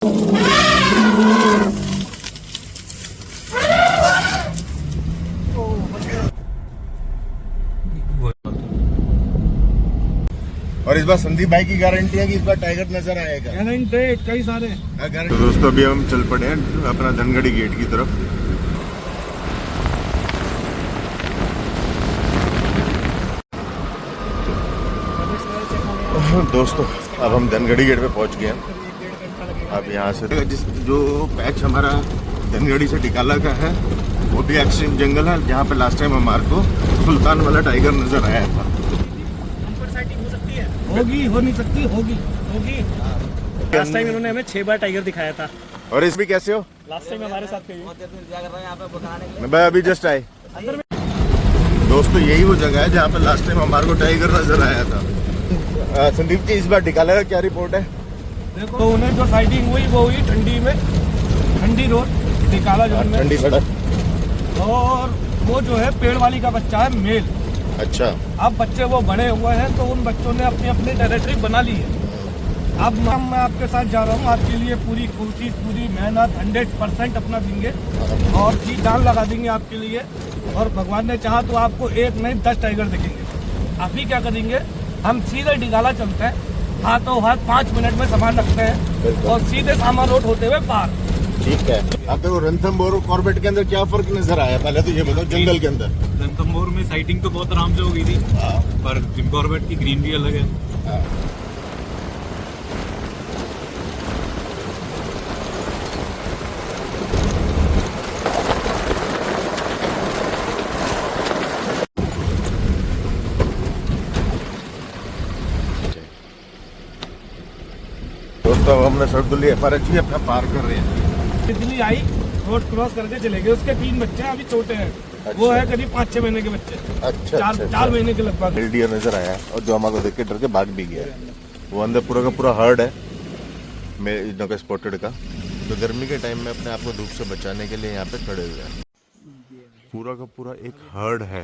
और इस बार संदीप भाई की गारंटी है कि इस बार टाइगर नजर आएगा। गारंटेड कई सारे। तो दोस्तों अभी हम चल पड़े हैं अपना धनगढ़ी गेट की तरफ। दोस्तों अब हम धनगढ़ी गेट पे पहुंच गए हैं। अब यहाँ से जो पैच हमारा धनगढ़ी से टिकाला का है वो भी एक्सट्रीम जंगल है, जहाँ पे लास्ट टाइम हमारे को सुल्तान वाला टाइगर नजर आया था। होगी, हो नहीं सकती, होगी। लास्ट टाइम इन्होंने हमें 6 बार टाइगर दिखाया था। और इस भी कैसे हो? लास्ट टाइम हमारे साथ कहीं मैं अभी जस्ट आए। दोस्तों यही वो जगह है जहाँ पे लास्ट टाइम हमारे को टाइगर नजर आया था। संदीप जी इस बार टिकाला का क्या रिपोर्ट है? देखो तो उन्हें जो साइटिंग हुई वो हुई ठंडी में, ठंडी रोड टिकाला जोन में, ठंडी सड़क। और वो जो है पेड़ वाली का बच्चा है मेल। अच्छा, अब बच्चे वो बड़े हुए हैं तो उन बच्चों ने अपनी अपनी टेरिटरी बना ली है। अब मैं आपके साथ जा रहा हूँ, आपके लिए पूरी कोशिश, पूरी मेहनत 100% अपना देंगे और जी जान लगा देंगे आपके लिए। और भगवान ने चाहा तो आपको 1 नहीं 10 टाइगर दिखेंगे। अभी क्या करेंगे, हम सीधे टिकाला चलते हैं, हाथों हाथ 5 मिनट में सामान रखते हैं और सीधे सामान रोड होते हुए पार। ठीक है। अब देखो रणथंभौर और कॉर्बेट के अंदर क्या फर्क नजर आया? पहले तो ये बताओ, जंगल के अंदर रणथंभौर में साइटिंग तो बहुत आराम से हो गई थी, पर जिम कॉर्बेट की ग्रीन भी अलग है। दोस्तों अब हमने सरदुल्ली FRH अपना पार कर रहे हैं। तितली आई, रोड क्रॉस करके चले गए। उसके 3 बच्चे हैं, अभी छोटे हैं। अच्छा। वो है करीब 5-6 महीने के बच्चे। अच्छा, 4 महीने के लगभग। डियर नजर आया और जो हमारे को देख के डर के भाग भी गया। वो अंदर पूरा का पूरा हर्ड है मेरे का स्पॉटेड का। तो गर्मी के टाइम में अपने आप को धूप से बचाने के लिए यहाँ पे खड़े हुए हैं। पूरा का पूरा एक हर्ड है।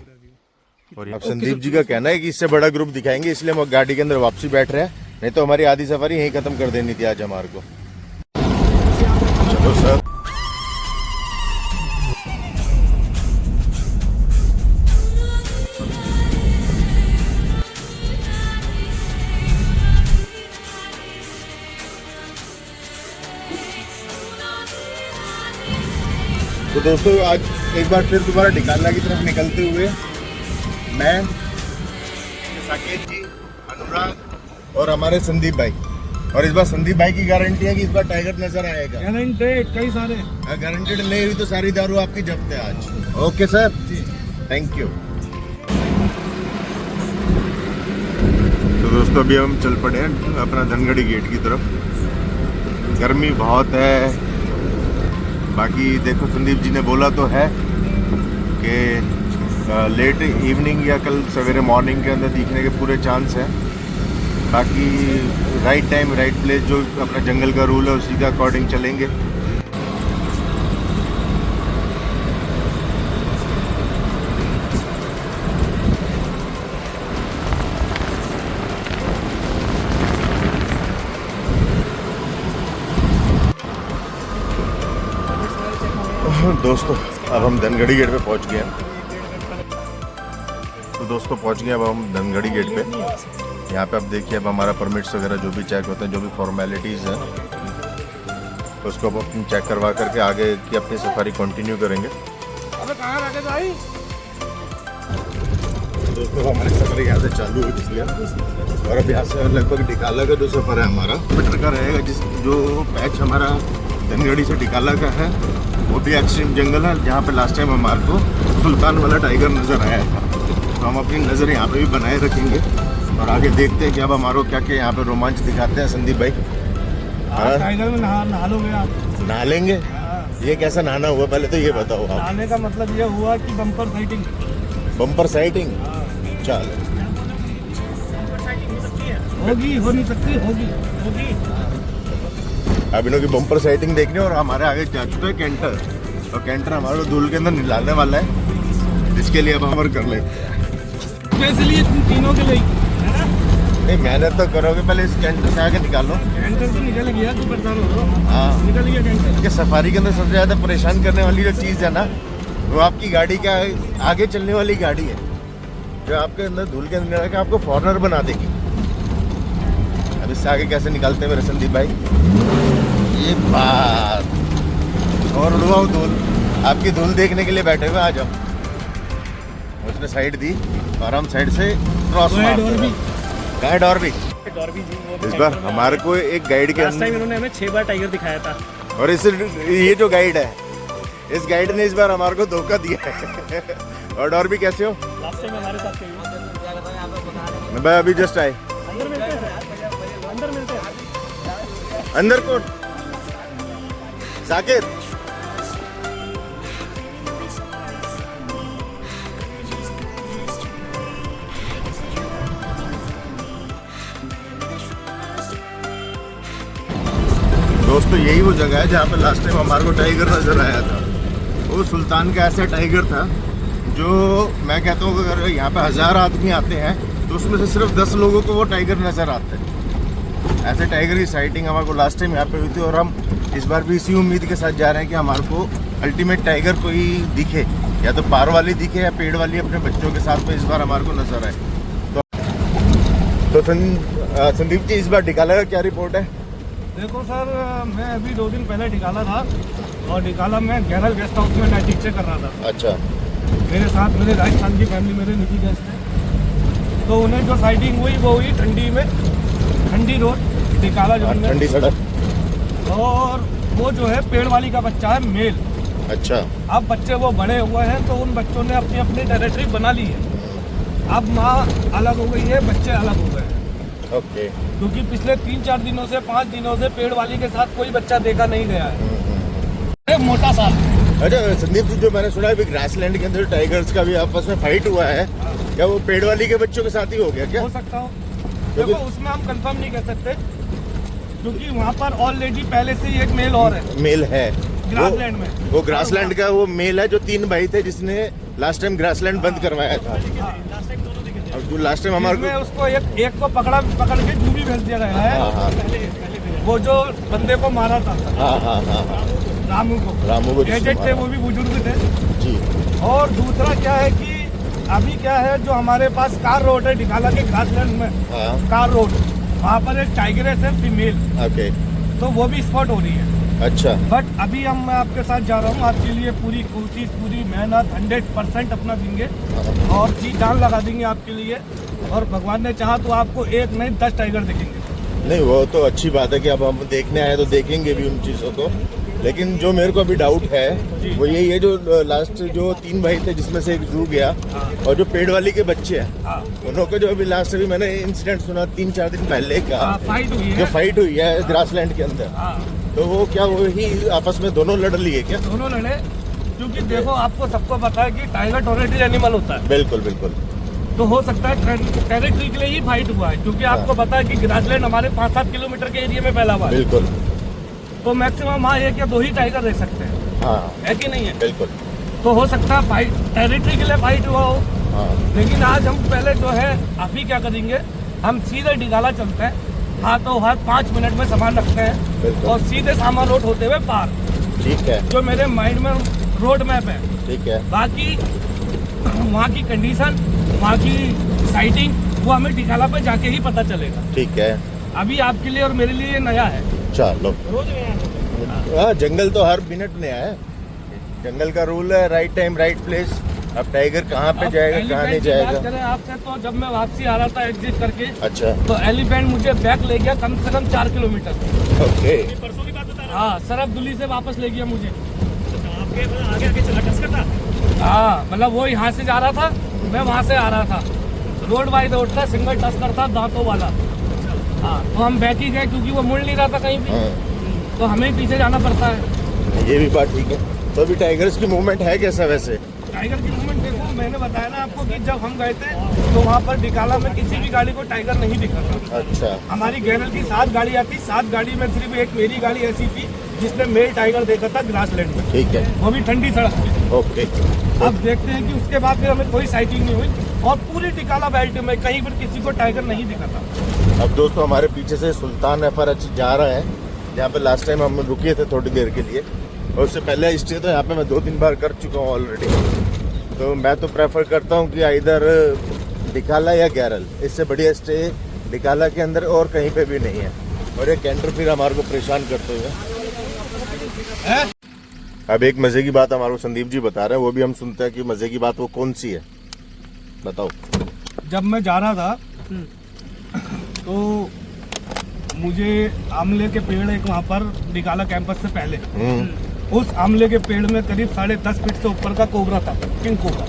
और अब संदीप जी का कहना है कि इससे बड़ा ग्रुप दिखाएंगे, इसलिए हम गाड़ी के अंदर वापसी बैठ रहे हैं। नहीं तो हमारी आधी सफारी यहीं खत्म कर देनी थी आज हमारे को। चलो सर। तो दोस्तों आज एक बार फिर दोबारा टिकाला की तरफ निकलते हुए मैं, साकेत जी, अनुराग और हमारे संदीप भाई। और इस बार संदीप भाई की गारंटी है कि इस बार टाइगर नजर आएगा। गारंटेड कई सारे। गारंटेड नहीं हुई तो सारी दारू आपकी जब्त है आज। Okay sir, thank you. तो दोस्तों अभी हम चल पड़े हैं अपना धनगढ़ी गेट की तरफ। गर्मी बहुत है। बाकी देखो संदीप जी ने बोला तो है कि लेट इवनिंग या कल सवेरे मॉर्निंग के अंदर दिखने के पूरे चांस हैं। बाकी राइट टाइम राइट प्लेस, जो अपना जंगल का रूल है उसी के अकॉर्डिंग चलेंगे। दोस्तों अब हम धनगढ़ी गेट पे पहुंच गए हैं। तो दोस्तों पहुंच गए अब हम धनगढ़ी गेट पे। यहाँ पे आप देखिए अब हमारा परमिट्स वगैरह जो भी चेक होते हैं, जो भी फॉर्मेलिटीज़ हैं उसको अब हम चेक करवा करके आगे की अपनी सफारी कंटिन्यू करेंगे। अबे कहाँ रखे भाई? दोस्तों हमारी सफर यहाँ से चालू हो चुकी है और अब यहाँ से लगभग टिकाला का जो सफ़र है हमारा मीटर का रहेगा। जो पैच हमारा धनगढ़ी से टिकाला का है वो भी एक्सट्रीम जंगल है, जहाँ पे लास्ट टाइम हमारे को सुल्तान वाला टाइगर नज़र आया था। तो हम अपनी नज़र यहाँ पे भी बनाए रखेंगे और आगे देखते हैं कि अब हमारे क्या क्या यहाँ पे रोमांच दिखाते हैं संदीप भाई। टाइगर में नहा लोगे आप? नहा लेंगे। ये कैसा नहाना हुआ पहले तो ये बताओ आप। नहाने का मतलब ये हुआ कि बम्पर साइटिंग। Bumper sighting? चलो होगी, हो नहीं सकती, होगी। अब इन्हों की बम्पर साइटिंग देखने और हमारे आगे जा चुका है कैंटर। और कैंटर हमारे को धूल के अंदर निकालने वाला है, जिसके लिए अब हम कर लेते हैं। इसलिए तुम तीनों के लिए है ना? नहीं मेहनत तो करोगे, पहले इस कैंटर से आगे निकालो। कैंटर तो निकल गया, तू परेशान हो रहा हाँ निकल गया कैंटर। कि सफारी के अंदर सबसे ज़्यादा परेशान करने वाली जो चीज़ है ना, वो आपकी गाड़ी का आगे चलने वाली गाड़ी है, जो आपके अंदर धूल के अंदर रह के आपको फॉर्नर बना देगी। अब इससे आगे कैसे निकालते हैं मेरे संदीप भाई? ये बात और उड़वाओ धूल, आपकी धूल देखने के लिए बैठे हुए, आ जाओ। उसने साइड दी और हम साइड से क्रॉस मार गाइड और भी डॉर्बी जी वो इस बार हमारे को एक गाइड के लास्ट टाइम इन्होंने हमें 6 बार टाइगर दिखाया था। और इस ये जो गाइड है, इस गाइड ने इस बार हमारे को धोखा दिया है। और और भी कैसे हो? लास्ट टाइम हमारे साथ कहीं भाई अभी जस्ट आए अंदर मिलते हैं, अंदर मिलते हैं। अंदर कौन? जाकिर दोस्तों यही वो जगह है जहाँ पे लास्ट टाइम हमारे को टाइगर नजर आया था। वो सुल्तान का ऐसा टाइगर था जो मैं कहता हूँ अगर यहाँ पे 1000 आदमी आते हैं तो उसमें से सिर्फ 10 लोगों को वो टाइगर नजर आते हैं। ऐसे टाइगर की साइटिंग हमारे को लास्ट टाइम यहाँ पे हुई थी और हम इस बार भी इसी उम्मीद के साथ जा रहे हैं कि हमारे को अल्टीमेट टाइगर कोई दिखे, या तो पार वाली दिखे या पेड़ वाली अपने बच्चों के साथ में इस बार हमारे को नजर आए। तो संदीप जी इस बार डिकाला का क्या रिपोर्ट है? देखो सर, मैं अभी 2 दिन पहले डिकाला था और डिकाला में गैरल गेस्ट हाउस में नाइट चेक कर रहा था। अच्छा। मेरे साथ मेरे राजस्थान की फैमिली, मेरे निजी गेस्ट हैं। तो उन्हें जो साइटिंग हुई वो हुई ठंडी में, ठंडी रोड डिकाला जो है, ठंडी सड़क। और वो जो है पेड़ वाली का बच्चा है मेल। अच्छा। अब बच्चे वो बड़े हुए हैं तो उन बच्चों ने अपनी अपनी टेरिटरी बना ली है। अब माँ अलग हो गई है, बच्चे अलग हो गए हैं। ओके। क्योंकि पिछले 3-4 दिनों से 5 दिनों से पेड़ वाली के साथ कोई बच्चा देखा नहीं गया है। एक मोटा सा। अच्छा संदीप जी, जो मैंने सुना है ग्रासलैंड के अंदर टाइगर्स का भी आपस में फाइट हुआ है, क्या वो पेड़ वाली के बच्चों के साथ ही हो गया क्या? हो सकता हो, देखो उसमें हम कंफर्म नहीं कर सकते क्योंकि वहाँ पर ऑलरेडी पहले से ही एक मेल और है। मेल है ग्रासलैंड में। वो ग्रासलैंड का वो मेल है जो 3 भाई थे जिसने लास्ट टाइम ग्रासलैंड बंद करवाया था। अब जो लास्ट टाइम हमारे इसमें उसको एक को पकड़ के जू भी भेज दिया गया है। हाँ। वो जो बंदे को मारा था, हाँ। रामू को एजेड थे, वो भी बुजुर्ग थे जी। और दूसरा क्या है कि अभी क्या है, जो हमारे पास कार रोड है डिकाला के ग्रासलैंड में, कार रोड, वहाँ पर एक टाइगरेस है फीमेल। ओके। तो वो भी स्पॉट हो रही है। अच्छा। बट अभी मैं आपके साथ जा रहा हूँ, आपके लिए पूरी कोशिश, पूरी मेहनत 100% अपना देंगे और जी जान लगा देंगे आपके लिए। और भगवान ने चाहा तो आपको 1 नहीं 10 टाइगर दिखेंगे। नहीं वो तो अच्छी बात है कि अब हम देखने आए तो देखेंगे भी उन चीज़ों को, लेकिन जो मेरे को अभी डाउट है वो यही है, जो लास्ट जो 3 भाई थे जिसमें से एक जू गया और जो पेड़ वाली के बच्चे हैं उन्हों को जो अभी लास्ट अभी मैंने इंसिडेंट सुना 3-4 दिन पहले का, फाइट हुई है, जो फाइट हुई है ग्रासलैंड के अंदर, तो वो क्या वही आपस में दोनों लड़ लिए क्या? दोनों लड़े, क्योंकि देखो आपको सबको पता है कि टाइगर टॉलरेटेड एनिमल होता है। बिल्कुल। तो हो सकता है टेरिटरी के लिए ही फाइट हुआ है, क्योंकि आपको पता है कि ग्रासलैंड हमारे 5-7 किलोमीटर के एरिया में फैला हुआ है। बिल्कुल। तो मैक्सिमम वहाँ 1 या 2 ही टाइगर रह सकते हैं। हाँ। है कि नहीं है? बिल्कुल। तो हो सकता है फाइट टेरिटरी के लिए फाइट हुआ हो। हाँ। लेकिन आज हम पहले जो है अभी क्या करेंगे, हम सीधे डिगाला चलते हैं, हाथों हाथ 5 मिनट में सामान रखते हैं और सीधे सामान रोड होते हुए पार। ठीक है। जो मेरे माइंड में रोड मैप है। ठीक है। बाकी वहाँ की कंडीशन, वहाँ की साइटिंग, वो हमें डिगाला पे जाके ही पता चलेगा। ठीक है। अभी आपके लिए और मेरे लिए ये नया है। चलो। रोज हाँ, जंगल तो हर मिनट नया है। जंगल का रूल है राइट टाइम राइट प्लेस। अब टाइगर कहाँ पे जाएगा कहाँ नहीं जाएगा। आपसे तो जब मैं वापसी आ रहा था एग्जिट करके, अच्छा, तो एलिफेंट मुझे बैक ले गया कम से कम 4 किलोमीटर। ओके। परसों की बात बता रहा। हाँ, सरफदुली से वापस ले गया मुझे। आगे चला टस्कर था। हाँ, मतलब वो यहाँ से जा रहा था, मैं वहाँ से आ रहा था। रोड वाइड रोड था, सिंगल टस्कर था, दांतों वाला। हाँ, तो हम बैक ही गए क्योंकि वो मुड़ नहीं रहा था कहीं भी। तो हमें पीछे जाना पड़ता है। ये भी बात ठीक है। तो अभी टाइगर्स की मूवमेंट है कैसा वैसे? टाइगर की मूवमेंट देखो, मैंने बताया ना आपको कि जब हम गए थे तो वहाँ पर डिकाला में किसी भी गाड़ी को टाइगर नहीं दिखा था। अच्छा। हमारी गैरल की 7 गाड़ी आती, 7 गाड़ी में सिर्फ एक मेरी गाड़ी ऐसी थी जिसने मेल टाइगर देखा था ग्रासलैंड में। ठीक है। वो भी ठंडी सड़क पे। ओके। अब देखते हैं कि उसके बाद फिर हमें कोई साइटिंग नहीं हुई और पूरी डिकाला बेल्ट में कहीं पर किसी को टाइगर नहीं दिखा था। अब दोस्तों हमारे पीछे से सुल्तान एफआरएच जा रहा है, जहाँ पे लास्ट टाइम हम रुके थे थोड़ी देर के लिए, और उससे पहले स्टे तो यहाँ पे मैं 2-3 बार कर चुका हूँ ऑलरेडी। तो मैं तो प्रेफर करता हूँ कि इधर डिकाला या गैरल, इससे बढ़िया स्टे डिकाला के अंदर और कहीं पे भी नहीं है। और ये कैंटर फिर हमारे को परेशान करते हुए। अब एक मजे की बात हमारे को संदीप जी बता रहे हैं, वो भी हम सुनते हैं कि मजे की बात वो कौन सी है, बताओ। जब मैं जा रहा था तो मुझे आमले के पेड़ एक वहाँ पर डिकाला कैंपस से पहले, उस आमले के पेड़ में करीब 10.5 फीट से ऊपर का कोबरा था, किंग कोबरा।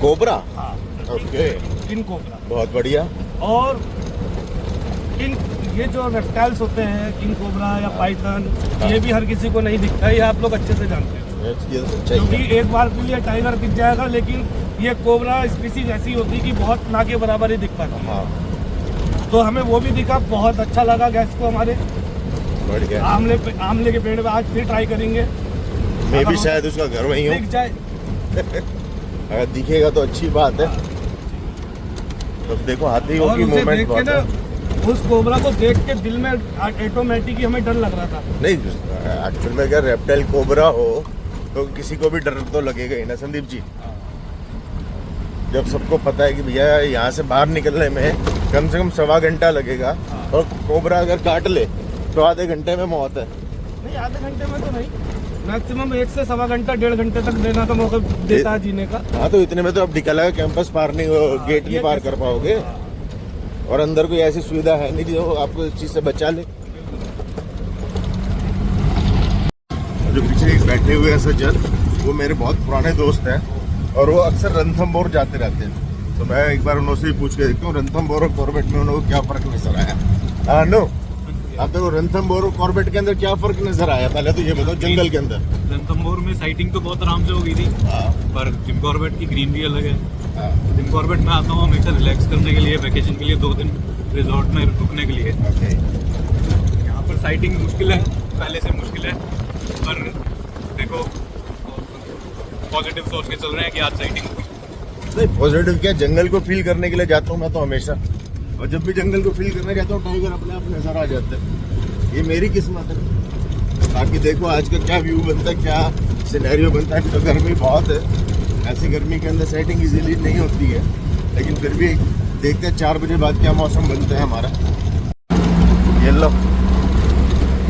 कोबरा? हाँ, ओके, किंग कोबरा। बहुत बढ़िया। और किंग, ये जो रेप्टाइल्स होते हैं, किंग कोबरा या पाइथन, ये भी हर किसी को नहीं दिखता, ये आप लोग अच्छे से जानते हैं। ये तो सच्चाई क्योंकि है। एक बार के लिए टाइगर दिख जाएगा, लेकिन ये कोबरा स्पीसीज ऐसी होती है कि बहुत ना के बराबर ही दिख पाती है। हाँ, तो हमें वो भी दिखा, बहुत अच्छा लगा गैस को हमारे। बढ़िया। आमले के पेड़ पे आज फिर ट्राई करेंगे। मैं भी शायद उसका घर वही हूँ। दिख जाए अगर दिखेगा तो अच्छी बात है। तो देखो हाथी और की उसे मूवमेंट देख के बहुत ना, है। उस कोबरा को देख के दिल में ऑटोमेटिक हमें डर लग रहा था। नहीं, एक्चुअल में अगर रेप्टाइल कोबरा हो तो किसी को भी डर तो लगेगा ही ना संदीप जी। जब सबको पता है कि भैया यहाँ से बाहर निकलने में कम से कम 1.25 घंटा लगेगा, और कोबरा अगर काट ले तो आधे घंटे में मौत है। नहीं, आधे घंटे में तो नहीं, मैक्सिमम 1 से 1.25 घंटा 1.5 घंटे तक देना का मौका देता है जीने का। हाँ, तो इतने में तो अब डिकाला का कैंपस पार नहीं, गेट नहीं पार कर पाओगे। और अंदर कोई ऐसी सुविधा है नहीं जो आपको इस चीज से बचा ले। जो पीछे एक बैठे हुए हैं सज्जन, वो मेरे बहुत पुराने दोस्त हैं, और वो अक्सर रणथंभौर जाते रहते हैं। तो मैं एक बार उनसे ही पूछ के देखता हूँ रणथंभौर और कॉर्बेट में उनको क्या फर्क नजर आया। हाँ नो, आप देखो रणथंभौर और कॉर्बेट के अंदर क्या फर्क नजर आया, पहले तो ये बताओ। जंगल के अंदर रणथंभौर में साइटिंग तो बहुत आराम से हो गई थी, पर जिम कॉर्बेट की ग्रीनरी अलग है। जिम कॉर्बेट में आता हूँ हमेशा रिलैक्स करने के लिए, वेकेशन के लिए, 2 दिन रिजॉर्ट में रुकने के लिए। यहाँ पर साइटिंग मुश्किल है, पहले से मुश्किल है, पर देखो पॉजिटिव सोच के चल रहे हैं कि आज साइटिंग होगी। नहीं, पॉजिटिव क्या, जंगल को फील करने के लिए जाता हूँ मैं तो हमेशा। और जब भी जंगल को फील करने जाता हूँ टाइगर अपने आप नजर आ जाता है। ये मेरी किस्मत है। बाकी देखो आज का क्या व्यू बनता है, क्या सिनेरियो बनता है। तो गर्मी बहुत है, ऐसी गर्मी के अंदर सेटिंग इजीली नहीं होती है, लेकिन फिर भी देखते हैं 4 बजे बाद क्या मौसम बनता है हमारा। ये लो,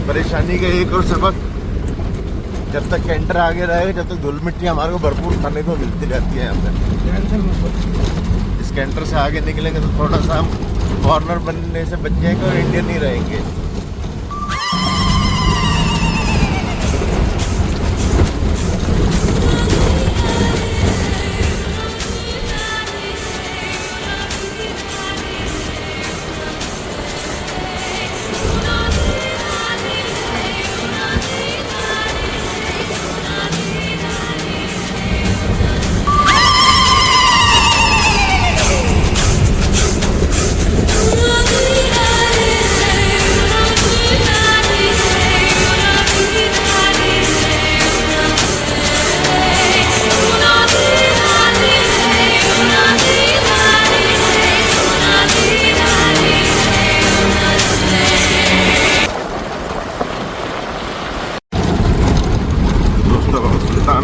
परेशानी का एक और सबक, जब तक कैंटर आगे रहेगा जब तक धूल मिट्टी हमारे को भरपूर खाने को मिलती रहती है यहाँ पे। इस कैंटर से आगे निकलेंगे तो थोड़ा सा हम फॉरनर बनने से बच जाएंगे और इंडियन ही रहेंगे।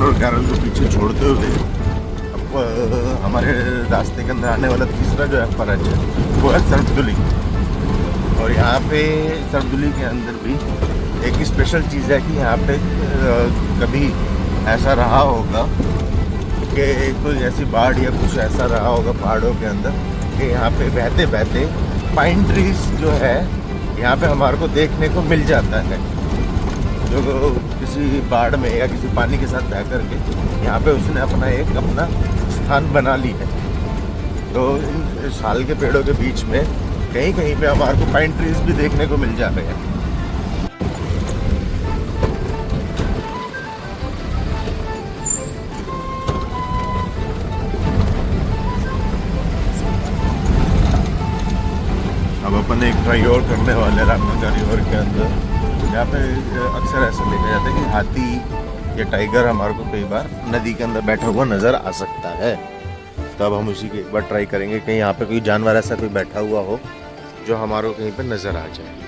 और कैरल को पीछे छोड़ते हुए अब हमारे रास्ते के अंदर आने वाला तीसरा जो एफआरएच है वो है सरदुली। और यहाँ पे सरदुली के अंदर भी एक स्पेशल चीज़ है कि यहाँ पे कभी ऐसा रहा होगा कि कोई ऐसी बाढ़ या कुछ ऐसा रहा होगा पहाड़ों के अंदर कि यहाँ पे बहते बहते पाइन ट्रीज जो है यहाँ पे हमारे को देखने को मिल जाता है, जो किसी बाढ़ में या किसी पानी के साथ बह करके यहाँ पे उसने अपना स्थान बना ली है। तो इन साल के पेड़ों के बीच में कहीं कहीं पे हमारे को पाइन ट्रीज भी देखने को मिल जाते हैं। अब अपन एक ट्राई और करने वाले रामनगर रिवर के अंदर, यहाँ पे अक्सर ऐसा देखा जाता है कि हाथी या टाइगर हमारे को कई बार नदी के अंदर बैठा हुआ नज़र आ सकता है। तो अब हम उसी की एक बार ट्राई करेंगे, कहीं यहाँ पे कोई जानवर ऐसा कोई बैठा हुआ हो जो हमारे को कहीं पे नजर आ जाए।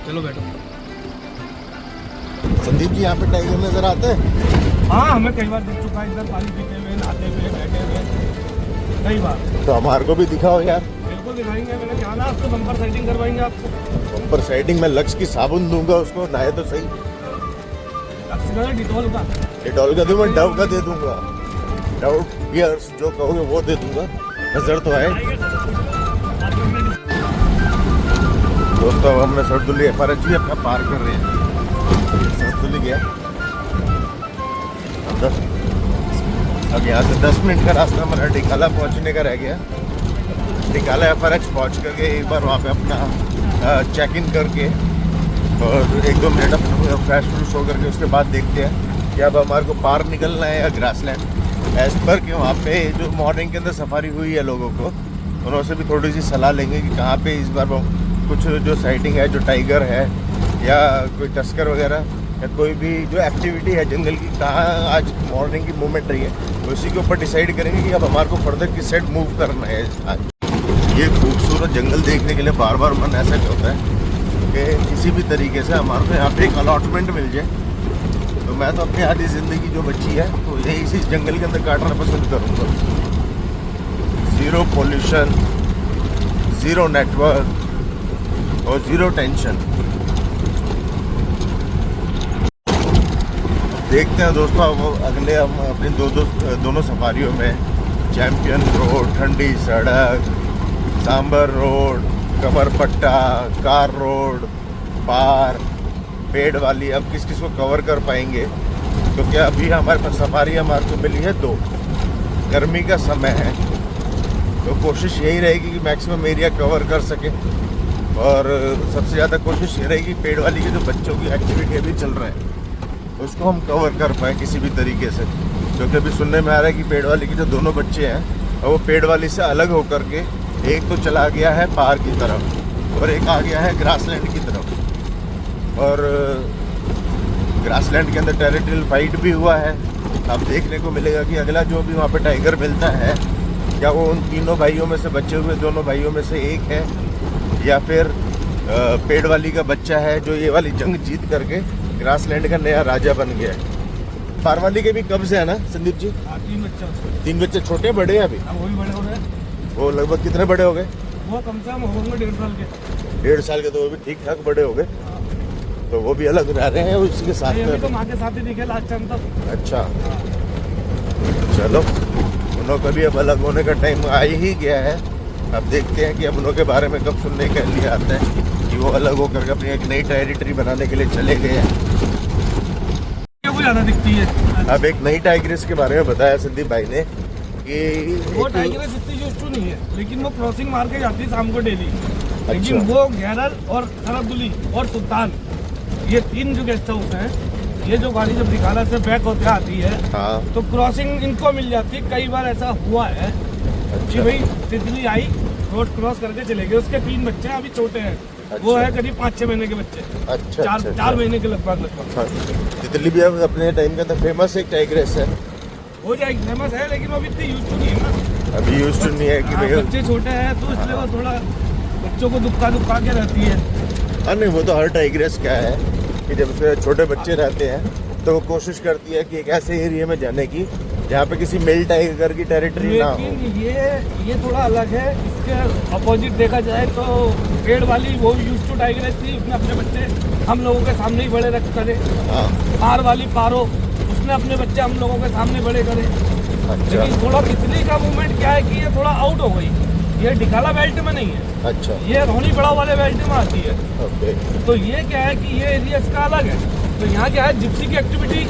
चलो बैठो। संदीप जी, यहाँ पे टाइगर नजर आते हैं? हाँ, हमें कई बार दिख चुका है इधर, पानी पीते हुए, नहाते हुए, बैठे हुए, कई बार। तो हमारे को भी दिखाओ यार। बिल्कुल दिखाएंगे, मैंने कहा ना आपको बम्पर साइडिंग करवाएंगे आपको। बम्पर साइडिंग में लक्स की साबुन दूंगा उसको, नहाए तो सही। डिटॉल का, डिटॉल का दूं, मैं डव का दे दूंगा। डव गियर्स जो कहोगे वो दे दूंगा, नजर तो आए। दोस्तों, अब हमने सरदुली एफआरएच भी अपना पार कर रहे हैं। सरदुली गया अब यहाँ से 10 मिनट का रास्ता हमारा डिकाला पहुँचने का रह गया। डिकाला एफआरएच पहुँच करके एक बार वहाँ पे अपना चेक इन करके और 1-2 मिनट अपना फ्रेश फ्रूश हो करके उसके बाद देखते हैं कि अब हमारे को पार निकलना है या ग्रासलैंड। एज पर कि वहाँ पे जो मॉर्निंग के अंदर सफारी हुई है लोगों को, उनसे भी थोड़ी सी सलाह लेंगे कि कहाँ पे इस बार कुछ जो साइटिंग है, जो टाइगर है या कोई टस्कर वगैरह या कोई भी जो एक्टिविटी है जंगल की, कहाँ आज मॉर्निंग की मूवमेंट रही है, तो उसी के ऊपर डिसाइड करेंगे कि अब हमारे को फर्दर किस साइड मूव करना है आज। ये खूबसूरत जंगल देखने के लिए बार बार मन ऐसा होता है कि किसी भी तरीके से हमारे को यहाँ पे एक अलॉटमेंट मिल जाए। तो मैं तो अपनी आधी ज़िंदगी जो बची है तो यही इसी जंगल के अंदर काटना पसंद करूँगा। ज़ीरो पोल्यूशन, ज़ीरो नेटवर्क और ज़ीरो टेंशन। देखते हैं दोस्तों, अब अगले हम अपनी दोनों सफारियों में चैम्पियन रोड, ठंडी सड़क, सांबर रोड, कमरपट्टा, कार रोड, पार, पेड़ वाली, अब किस किस को कवर कर पाएंगे। तो क्या अभी हमारे पास सफारी हमारे को मिली है 2। गर्मी का समय है तो कोशिश यही रहेगी कि मैक्सिमम एरिया कवर कर सके। और सबसे ज़्यादा कोशिश ये रहेगी पेड़ वाली के जो बच्चों की एक्टिविटी अभी चल रहा है उसको हम कवर कर पाए किसी भी तरीके से। क्योंकि अभी सुनने में आ रहा है कि पेड़ वाली के जो दोनों बच्चे हैं और वो पेड़ वाली से अलग होकर के एक तो चला गया है पार की तरफ और एक आ गया है ग्रासलैंड की तरफ। और ग्रासलैंड के अंदर टेरिटोरियल फाइट भी हुआ है। अब देखने को मिलेगा कि अगला जो भी वहाँ पे टाइगर मिलता है, क्या वो उन तीनों भाइयों में से बचे हुए दोनों भाइयों में से एक है या फिर पेड़ वाली का बच्चा है जो ये वाली जंग जीत करके ग्रासलैंड का नया राजा बन गया है। पार वाली के भी कब से है ना संदीप जी? 3 बच्चे। 3 बच्चे छोटे बड़े हैं अभी? वो भी बड़े हो गए। वो लगभग कितने बड़े हो गए? वो कम से कम होंगे 1.5 साल के। 1.5 साल के, तो वो भी ठीक ठाक बड़े हो गए। तो वो भी अलग रह रहे हैं उसके साथ में? तो माँ के साथ ही दिखे लास्ट टाइम तक। अच्छा, चलो उन्हों का भी अब अलग होने का टाइम आ ही गया है। अब देखते हैं कि अब उन्हों के बारे में कब सुनने के लिए आता है कि वो अलग होकर अपनी एक नई टेरिटरी बनाने के लिए चले गए हैं। वो ज़्यादा दिखती है। अब एक नई टाइग्रेस के बारे में बताया संदीप भाई ने कि वो टाइग्रेस इतनी यूज्ड टू नहीं है, लेकिन वो क्रॉसिंग मार के जाती है शाम को डेली। अच्छा। लेकिन वो गैरल और सरदुली और सुल्तान, ये 3 जो गेस्ट हाउस हैं, ये जो गाड़ी जब डिकाला से बैक होते आती है हाँ। तो क्रॉसिंग इनको मिल जाती है। कई बार ऐसा हुआ है कि भाई तितली आई, रोड क्रॉस करके चले गए। उसके 3 बच्चे अभी छोटे हैं। अच्छा। वो है करीब 5-6 महीने के बच्चे। अच्छा, 4 महीने के लगभग। हाँ। तितली भी अब अपने टाइम का तो फेमस एक टाइग्रेस है। हो जाएगी, फेमस है, लेकिन वो अभी इतनी यूज नहीं है ना। अभी यूज टू नहीं है कि भाई बच्चे छोटे हैं तो इसलिए वो थोड़ा बच्चों को दुक्का के रहती है। हाँ, नहीं वो तो हर टाइग्रेस क्या है कि जब उसके छोटे बच्चे रहते हैं तो वो कोशिश करती है कि एक ऐसे एरिया में जाने की जहाँ पे किसी मेल टाइगर की टेरिटरी ना हो। लेकिन ये थोड़ा अलग है। इसके अपोजिट देखा जाए तो पेड़ वाली वो यूज टू टाइग्रेस थी, उसने अपने बच्चे हम लोगों के सामने ही बड़े करे। हाँ। पार वाली पारो, उसने अपने बच्चे हम लोगों के सामने बड़े करे। अच्छा। लेकिन थोड़ा तितली का मूवमेंट क्या है कि ये थोड़ा आउट हो गई। ये डिकाला बेल्ट में नहीं है। अच्छा। ये रोनी बड़ा वाले बेल्ट में आती है। ओके। तो ये क्या है कि ये एरिया इसका अलग है। तो यहाँ क्या है, जिप्सी की एक्टिविटी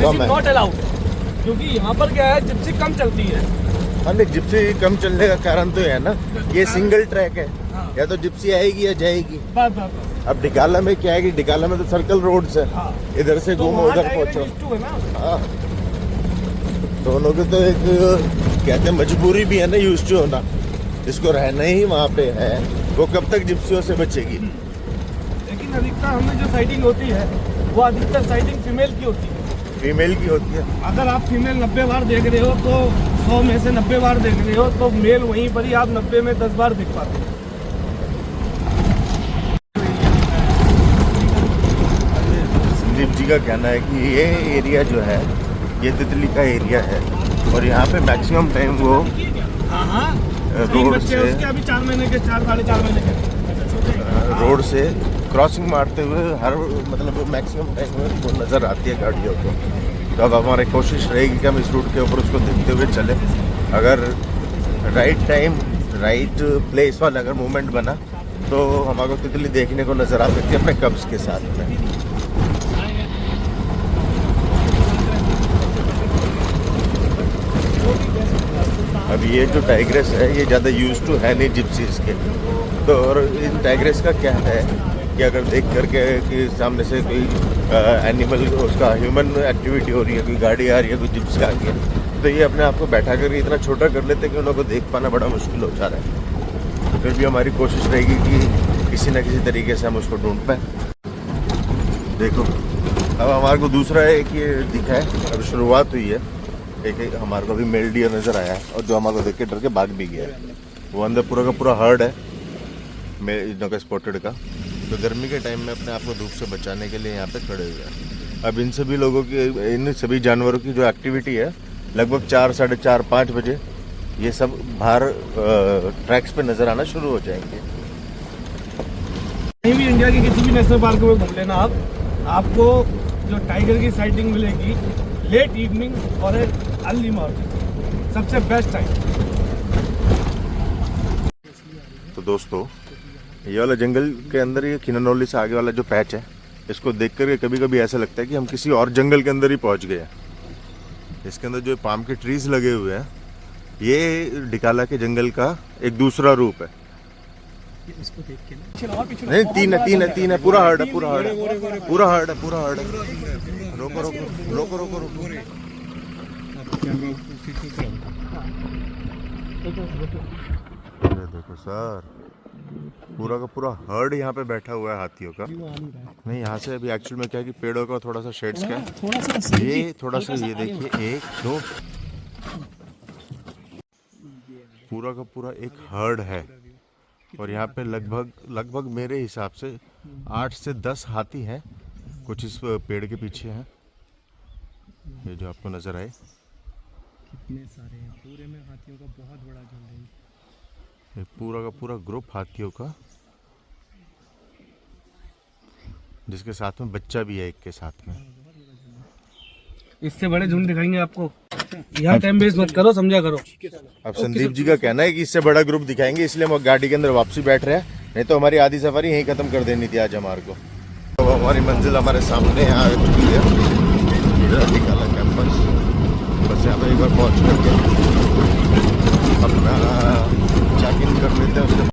कम है। नॉट अलाउड, क्योंकि यहाँ पर क्या है, जिप्सी कम चलती है। हाँ, नहीं जिप्सी कम चलने का कारण तो है ना, ये सिंगल ट्रैक है। हाँ। या तो जिप्सी आएगी या जाएगी। बस। अब डिकाला में क्या है कि डिकाला में तो सर्कल रोड्स है। हाँ। इधर से तो घूमो वहाँ उधर टाइगर पहुंचो। यूज्ड टू है ना। हाँ, दोनों की तो एक कहते हैं मजबूरी भी है ना यूज टू होना। जिसको रहना ही वहाँ पे है वो कब तक जिप्सियों से बचेगी। लेकिन लेकिन अधिकतर हमें जो साइटिंग होती है वो अधिकतर साइटिंग फीमेल की होती है। फीमेल की होती है। अगर आप फीमेल 90 बार देख रहे हो तो 100 में से 90 बार देख रहे हो तो मेल वहीं पर ही आप 90 में 10 बार देख पाते हो। संदीप जी का कहना है कि ये एरिया जो है ये तितली का एरिया है और यहाँ पे मैक्सिमम टाइम वो हाँ रोड से उसके अभी 4 महीने के 4-4.5 महीने के रोड से क्रॉसिंग मारते हुए हर मतलब मैक्सिमम टाइम में वो नज़र आती है गाड़ियों को। तो अब हमारी कोशिश रहेगी कि हम इस रूट के ऊपर उसको देखते हुए चलें। अगर राइट टाइम राइट प्लेस वाला अगर मूवमेंट बना तो हमारे को तितली देखने को नज़र आ सकती है अपने कब्ज़ के साथ में। अब ये जो टाइग्रेस है ये ज़्यादा यूज टू है नहीं जिप्सीज के, तो और इन टाइग्रेस का क्या है कि अगर देख करके कि सामने से कोई एनिमल उसका ह्यूमन एक्टिविटी हो रही है, कोई गाड़ी आ रही है, कोई जिप्सी आ रही है, तो ये अपने आप को बैठा करके इतना छोटा कर लेते हैं कि उन लोगों को देख पाना बड़ा मुश्किल हो जा रहा है। तो फिर भी हमारी कोशिश रहेगी कि किसी न किसी तरीके से हम उसको ढूंढ पाएँ। देखो अब हमारे को दूसरा एक ये दिखा है, अब शुरुआत हुई है। एक हमारे को अभी मेल डियर नज़र आया है और जो हमारे को देख के डर के भाग भी गया है। वो अंदर पूरा का पूरा हर्ड है इन का स्पॉटेड का। तो गर्मी के टाइम में अपने आप को धूप से बचाने के लिए यहाँ पे खड़े हुए हैं। अब इन सभी लोगों की इन सभी जानवरों की जो एक्टिविटी है लगभग 4, 4:30, 5 बजे ये सब बाहर ट्रैक्स पे नज़र आना शुरू हो जाएंगे। कहीं भी इंडिया के किसी भी नेशनल पार्क में घूम लेना आपको जो टाइगर की साइटिंग मिलेगी लेट इवनिंग और अर्ली मॉर्निंग, सबसे बेस्ट टाइम। तो दोस्तों ये वाला जंगल के अंदर ये किन्नौली से आगे वाला जो पैच है इसको देख कर कभी कभी ऐसा लगता है कि हम किसी और जंगल के अंदर ही पहुंच गए हैं। इसके अंदर जो पाम के ट्रीज लगे हुए हैं ये डिकाला के जंगल का एक दूसरा रूप है। उसको देख के नहीं, तीन है, पूरा हर्ड है, पूरा हर्ड है, पूरा हर्ड है, पूरा हर्ड है। रोको रोको रोको रोको रोको। देखो सर पूरा का पूरा हर्ड यहाँ पे बैठा हुआ है हाथियों का। नहीं यहाँ से अभी एक्चुअल में क्या है कि पेड़ों का थोड़ा सा शेड्स का है, ये थोड़ा सा ये देखिए 1, 2 पूरा का पूरा एक हर्ड है और यहाँ पे लगभग मेरे हिसाब से 8 से 10 हाथी हैं, कुछ इस पेड़ के पीछे हैं, ये जो आपको नजर आए। कितने सारे हैं पूरे में हाथियों का बहुत बड़ा झुंड है। ये पूरा का पूरा ग्रुप हाथियों का जिसके साथ में बच्चा भी है एक के साथ में। इससे बड़े झुंड दिखाएंगे आपको, यहाँ टाइम वेस्ट मत करो, समझा करो। अब संदीप जी का कहना है कि इससे बड़ा ग्रुप दिखाएंगे इसलिए हम गाड़ी के अंदर वापसी बैठ रहे हैं, नहीं तो हमारी आधी सफारी यहीं खत्म कर देनी थी आज हमारे को। तो हमारी मंजिल हमारे सामने आ चुकी है, डिकाला कैंपस। बस यहाँ पर एक बार पहुँच करके अपना चेक इन कर लेते हैं उसके